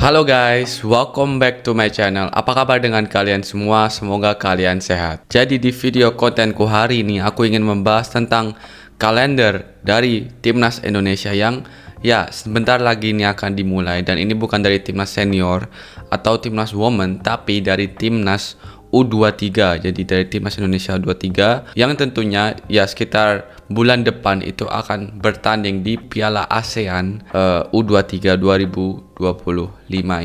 Halo guys, welcome back to my channel. Apa kabar dengan kalian semua? Semoga kalian sehat. Jadi di video kontenku hari ini aku ingin membahas tentang kalender dari Timnas Indonesia yang sebentar lagi ini akan dimulai. Dan ini bukan dari Timnas Senior atau Timnas Women, tapi dari Timnas U23. Jadi dari Timnas Indonesia U23 yang tentunya sekitar bulan depan itu akan bertanding di Piala ASEAN U23 2025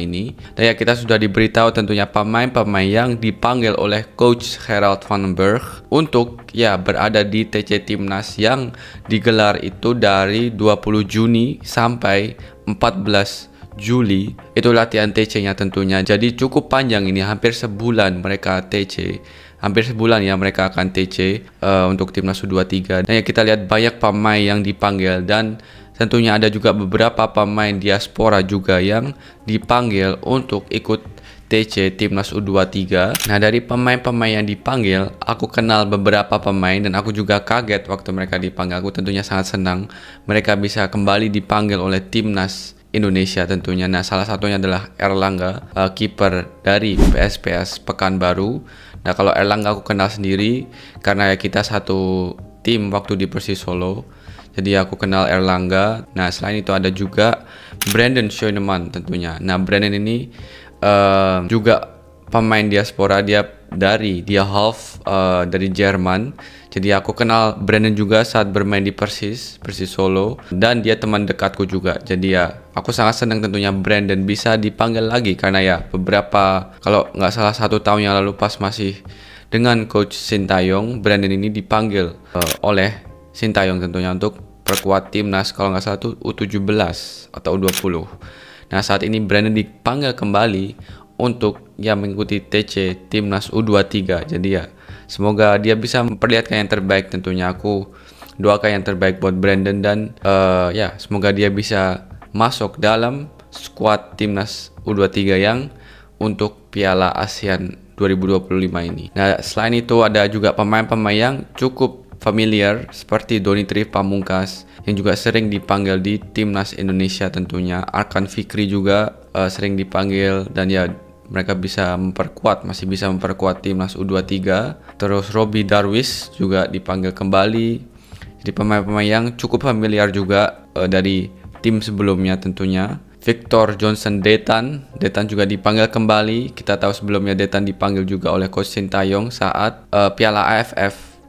ini. Dan kita sudah diberitahu tentunya pemain-pemain yang dipanggil oleh Coach Gerald van den Berg untuk berada di TC Timnas yang digelar itu dari 20 Juni sampai 14 Juli. Itu latihan TC-nya tentunya. Jadi cukup panjang ini, hampir sebulan mereka TC. Hampir sebulan mereka akan TC untuk Timnas U23. Dan kita lihat banyak pemain yang dipanggil, dan tentunya ada juga beberapa pemain diaspora juga yang dipanggil untuk ikut TC Timnas U23. Nah, dari pemain-pemain yang dipanggil, aku kenal beberapa pemain dan aku juga kaget waktu mereka dipanggil. Aku tentunya sangat senang mereka bisa kembali dipanggil oleh Timnas Indonesia tentunya. Nah, salah satunya adalah Erlangga, kiper dari PSPS Pekanbaru. Nah, kalau Erlangga aku kenal sendiri karena kita satu tim waktu di Persis Solo. Jadi aku kenal Erlangga. Nah, selain itu ada juga Brandon Schönemann tentunya. Nah, Brandon ini juga pemain diaspora, dia half dari Jerman. Jadi aku kenal Brandon juga saat bermain di Persis Solo, dan dia teman dekatku juga. Jadi aku sangat senang tentunya Brandon bisa dipanggil lagi karena beberapa, kalau nggak salah 1 tahun yang lalu pas masih dengan Coach Sintayong, Brandon ini dipanggil oleh Sintayong tentunya untuk perkuat timnas, kalau nggak salah itu U17 atau U20. Nah, saat ini Brandon dipanggil kembali untuk mengikuti TC Timnas U23. Jadi semoga dia bisa memperlihatkan yang terbaik tentunya. Aku doakan yang terbaik buat Brandon, dan semoga dia bisa masuk dalam skuad Timnas U23 yang untuk Piala ASEAN 2025 ini. Nah, selain itu ada juga pemain-pemain yang cukup familiar seperti Donny Pamungkas yang juga sering dipanggil di Timnas Indonesia tentunya. Arkan Fikri juga sering dipanggil, dan mereka masih bisa memperkuat Timnas U23. Terus Robbie Darwish juga dipanggil kembali. Jadi pemain-pemain yang cukup familiar juga dari tim sebelumnya tentunya. Victor Johnson Detan juga dipanggil kembali. Kita tahu sebelumnya Detan dipanggil juga oleh Coach Sintayong saat Piala AFF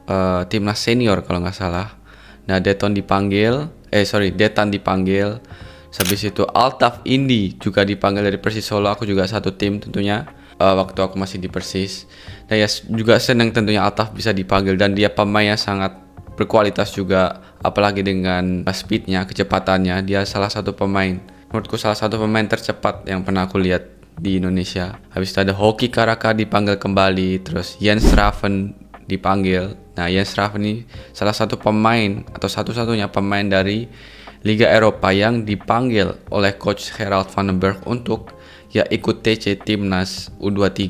Timnas Senior kalau nggak salah. Nah, Detan dipanggil. Habis itu Altaf Indi juga dipanggil dari Persis Solo. Aku juga satu tim tentunya waktu aku masih di Persis. Dan juga senang tentunya Altaf bisa dipanggil, dan dia pemain yang sangat berkualitas juga, apalagi dengan speednya, kecepatannya. Dia menurutku salah satu pemain tercepat yang pernah aku lihat di Indonesia. Habis itu ada Hoki Karaka dipanggil kembali. Terus Jens Raven dipanggil. Nah, Jens Raven ini salah satu pemain atau satu-satunya pemain dari Liga Eropa yang dipanggil oleh Coach Gerald van den Berg untuk ikut TC Timnas U23.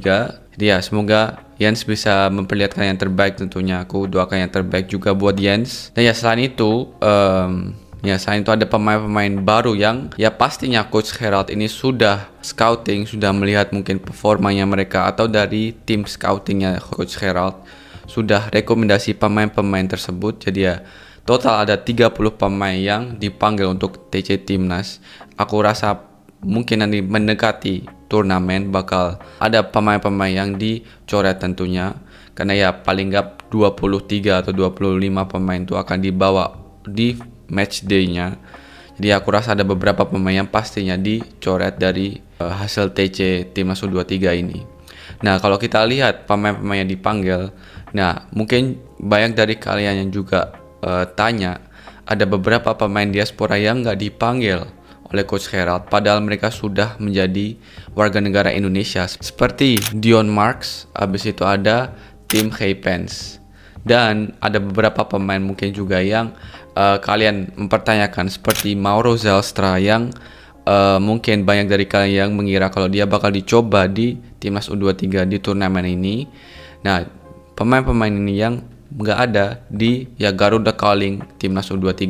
Jadi semoga Jens bisa memperlihatkan yang terbaik tentunya. Aku doakan yang terbaik juga buat Jens. Dan selain itu ada pemain-pemain baru yang pastinya Coach Gerald ini sudah scouting, sudah melihat mungkin performanya mereka, atau dari tim scoutingnya Coach Gerald sudah rekomendasi pemain-pemain tersebut. Jadi total ada 30 pemain yang dipanggil untuk TC Timnas. Aku rasa mungkin nanti mendekati turnamen bakal ada pemain-pemain yang dicoret tentunya. Karena paling nggak 23 atau 25 pemain itu akan dibawa di match day-nya. Jadi aku rasa ada beberapa pemain yang pastinya dicoret dari hasil TC Timnas U23 ini. Nah, kalau kita lihat pemain-pemain yang dipanggil, mungkin banyak dari kalian yang juga tanya, ada beberapa pemain diaspora yang nggak dipanggil oleh Coach Gerald padahal mereka sudah menjadi warga negara Indonesia, seperti Dion Marks. Habis itu ada Tim Haypens, dan ada beberapa pemain mungkin juga yang kalian mempertanyakan seperti Mauro Zelstra yang mungkin banyak dari kalian yang mengira kalau dia bakal dicoba di Timnas U23 di turnamen ini. Nah, pemain-pemain ini yang nggak ada di Garuda Calling Timnas U23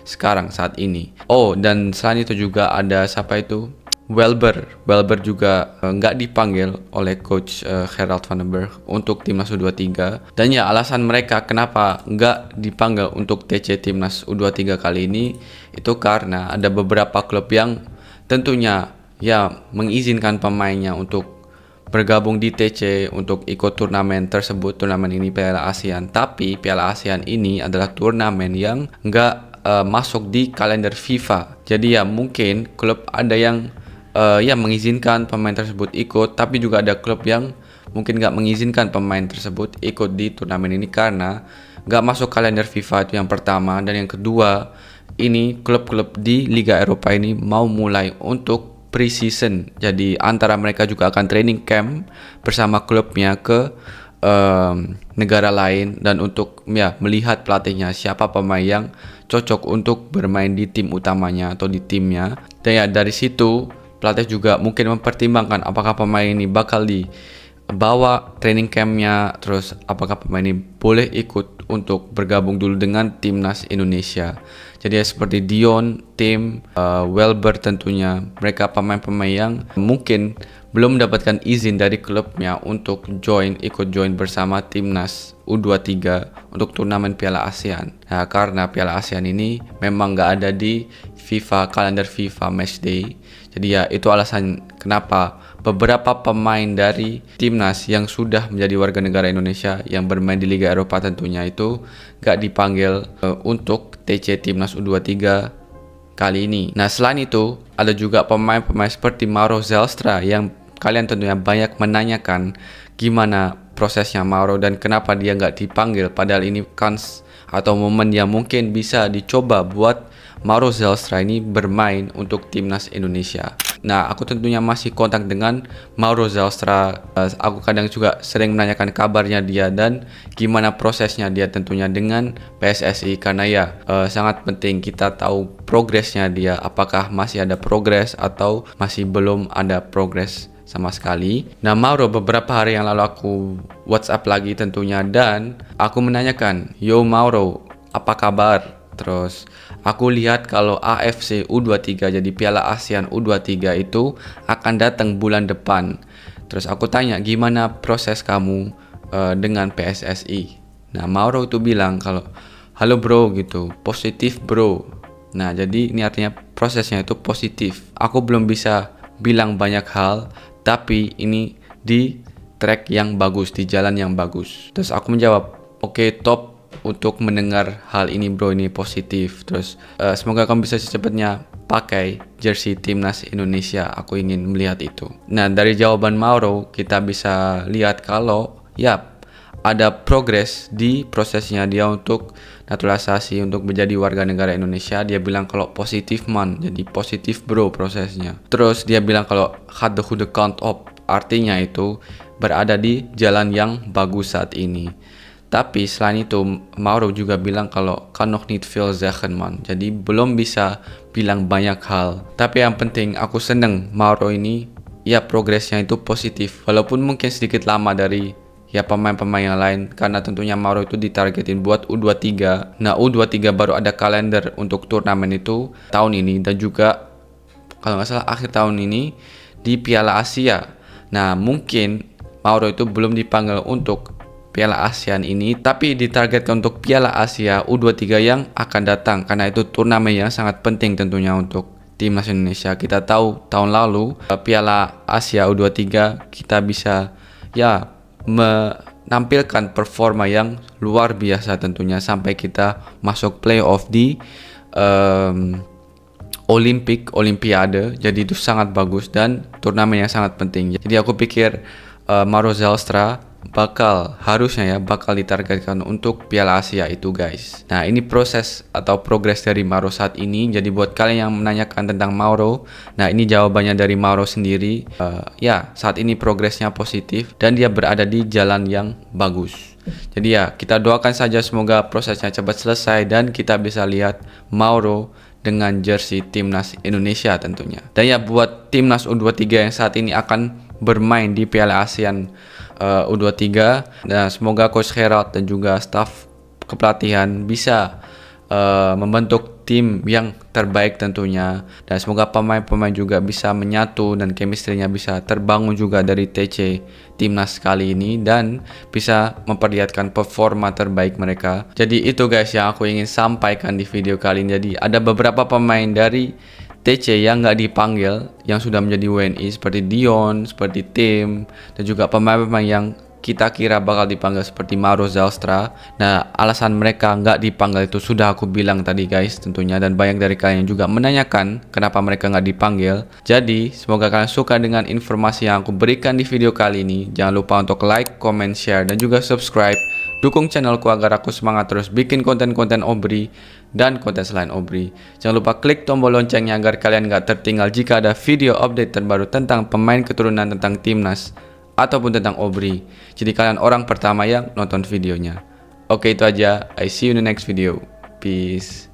sekarang saat ini. Oh, dan selain itu juga ada siapa itu? Welber juga nggak dipanggil oleh coach Gerald van den Berg untuk timnas U23. Dan ya alasan mereka kenapa nggak dipanggil untuk TC timnas U23 kali ini itu karena ada beberapa klub yang tentunya ya mengizinkan pemainnya untuk bergabung di TC untuk ikut turnamen tersebut. Turnamen ini Piala ASEAN, tapi Piala ASEAN ini adalah turnamen yang nggak masuk di kalender FIFA. Jadi ya mungkin klub ada yang ya mengizinkan pemain tersebut ikut, tapi juga ada klub yang mungkin nggak mengizinkan pemain tersebut ikut di turnamen ini karena nggak masuk kalender FIFA. Itu yang pertama. Dan yang kedua, ini klub-klub di Liga Eropa ini mau mulai untuk pre-season, jadi antara mereka juga akan training camp bersama klubnya ke negara lain dan untuk ya melihat pelatihnya siapa pemain yang cocok untuk bermain di tim utamanya atau di timnya. Dan ya dari situ pelatih juga mungkin mempertimbangkan apakah pemain ini bakal dibawa training campnya, terus apakah pemain ini boleh ikut untuk bergabung dulu dengan timnas Indonesia. Jadi ya seperti Dion, Tim, Welber tentunya, mereka pemain-pemain yang mungkin belum mendapatkan izin dari klubnya untuk ikut join bersama timnas U23 untuk turnamen Piala ASEAN. Nah, karena Piala ASEAN ini memang nggak ada di kalender FIFA Matchday. Jadi ya itu alasan kenapa beberapa pemain dari timnas yang sudah menjadi warga negara Indonesia yang bermain di Liga Eropa tentunya itu nggak dipanggil untuk TC timnas U23 kali ini. Nah selain itu ada juga pemain-pemain seperti Mauro Zelstra yang kalian tentunya banyak menanyakan gimana prosesnya Mauro dan kenapa dia nggak dipanggil, padahal ini kans atau momen yang mungkin bisa dicoba buat Mauro Zelstra ini bermain untuk timnas Indonesia. Nah, aku tentunya masih kontak dengan Mauro Zelstra. Aku kadang juga sering menanyakan kabarnya dia dan gimana prosesnya dia tentunya dengan PSSI karena ya sangat penting kita tahu progresnya dia, apakah masih ada progres atau masih belum ada progres sama sekali. Nah Mauro beberapa hari yang lalu aku WhatsApp lagi tentunya dan aku menanyakan, "Yo Mauro, apa kabar?" Terus aku lihat kalau AFC U23 jadi Piala ASEAN U23 itu akan datang bulan depan. Terus aku tanya gimana proses kamu dengan PSSI. Nah Mauro itu bilang kalau halo bro gitu, positif bro. Nah jadi ini artinya prosesnya itu positif. Aku belum bisa bilang banyak hal, tapi ini di track yang bagus, di jalan yang bagus. Terus aku menjawab, oke, top untuk mendengar hal ini bro, ini positif. Terus semoga kamu bisa secepatnya pakai jersey timnas Indonesia, aku ingin melihat itu. Nah dari jawaban Mauro kita bisa lihat kalau ya ada progres di prosesnya dia untuk naturalisasi untuk menjadi warga negara Indonesia. Dia bilang kalau positif man, jadi positif bro prosesnya. Terus dia bilang kalau had the goede kant op, artinya itu berada di jalan yang bagus saat ini. Tapi selain itu Mauro juga bilang kalau kan nog niet veel zeggen man, jadi belum bisa bilang banyak hal. Tapi yang penting aku seneng Mauro ini ya progresnya itu positif, walaupun mungkin sedikit lama dari ya pemain-pemain yang lain karena tentunya Mauro itu ditargetin buat U23. Nah U23 baru ada kalender untuk turnamen itu tahun ini dan juga kalau nggak salah akhir tahun ini di Piala Asia. Nah mungkin Mauro itu belum dipanggil untuk Piala ASEAN ini, tapi ditargetkan untuk Piala Asia U23 yang akan datang karena itu turnamen yang sangat penting tentunya untuk timnas Indonesia. Kita tahu tahun lalu Piala Asia U23 kita bisa ya menampilkan performa yang luar biasa tentunya sampai kita masuk playoff di Olimpiade. Jadi itu sangat bagus dan turnamen yang sangat penting. Jadi aku pikir Mauro Zelstra bakal ditargetkan untuk Piala Asia itu guys. Nah ini proses atau progres dari Mauro saat ini. Jadi buat kalian yang menanyakan tentang Mauro, nah ini jawabannya dari Mauro sendiri. Ya saat ini progresnya positif dan dia berada di jalan yang bagus. Jadi ya kita doakan saja semoga prosesnya cepat selesai dan kita bisa lihat Mauro dengan jersey timnas Indonesia tentunya. Dan ya buat timnas U23 yang saat ini akan bermain di Piala ASEAN U23, dan semoga Coach Gerald dan juga staf kepelatihan bisa membentuk tim yang terbaik tentunya, dan semoga pemain-pemain juga bisa menyatu dan chemistry-nya bisa terbangun juga dari TC Timnas kali ini dan bisa memperlihatkan performa terbaik mereka. Jadi itu guys yang aku ingin sampaikan di video kali ini. Jadi ada beberapa pemain dari TC yang nggak dipanggil yang sudah menjadi WNI seperti Dion, seperti Tim, dan juga pemain-pemain yang kita kira bakal dipanggil seperti Mauro Zelstra. Nah, alasan mereka nggak dipanggil itu sudah aku bilang tadi guys tentunya, dan banyak dari kalian juga menanyakan kenapa mereka nggak dipanggil. Jadi semoga kalian suka dengan informasi yang aku berikan di video kali ini. Jangan lupa untuk like, comment, share, dan juga subscribe. Dukung channelku agar aku semangat terus bikin konten-konten Obri dan konten selain Obri. Jangan lupa klik tombol loncengnya agar kalian nggak tertinggal jika ada video update terbaru tentang pemain keturunan, tentang Timnas, ataupun tentang Obri. Jadi kalian orang pertama yang nonton videonya. Oke, itu aja. I see you in the next video. Peace.